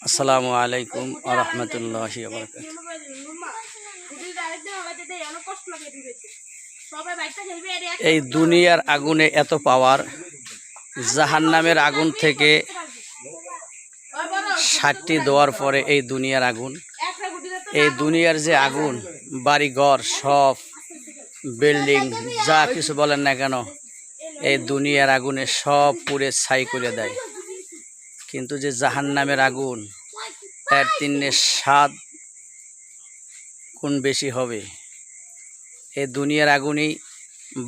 আসসালামু আলাইকুম ওয়া রাহমাতুল্লাহি ওয়া বারাকাতুহু। এই দুনিয়ার আগুনে এত পাওয়ার, জাহান্নামের আগুন থেকে 60টি দেওয়ার পরে এই দুনিয়ার আগুন, এই দুনিয়ার যে আগুন, বাড়িঘর সব বিল্ডিং যা কিছু বলেন না কেন, এই দুনিয়ার আগুনে সব পুড়ে ছাই করে দেয়। কিন্তু যে জাহান্নামের আগুন, এর 3-7 গুণ বেশি হবে। এই দুনিয়ার আগুনই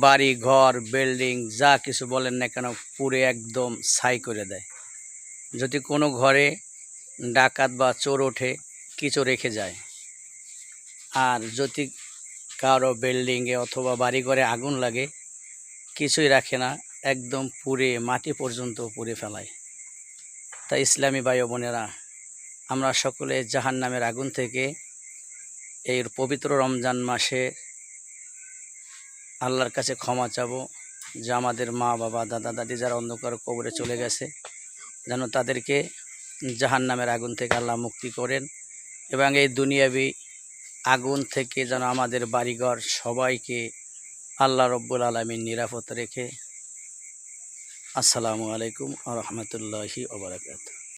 বাড়ি ঘর বিল্ডিং যা কিছু বলেন না কেন পুড়ে একদম ছাই করে দেয়। যদি কোনো ঘরে ডাকাত বা চোর ওঠে, কিছু রেখে যায়। আর যদি কারো বিল্ডিংয়ে অথবা বাড়িঘরে আগুন লাগে, কিছুই রাখে না, একদম পুড়ে মাটি পর্যন্ত পুড়ে ফেলায়। তাই ইসলামী ভাই বোনেরা, আমরা সকলে জাহান্নামের আগুন থেকে এই পবিত্র রমজান মাসে আল্লাহর কাছে ক্ষমা চাবো, যে আমাদের মা বাবা দাদা দাদি যারা অন্ধকার কবরে চলে গেছে, যেন তাদেরকে জাহান্নামের আগুন থেকে আল্লাহ মুক্তি করেন, এবং এই দুনিয়াবি আগুন থেকে যেন আমাদের বাড়িঘর সবাইকে আল্লাহ রব্বুল আলামিন নিরাপদ রেখে। আসসালামু আলাইকুম ওয়া রাহমাতুল্লাহি ওয়া বারাকাতুহু।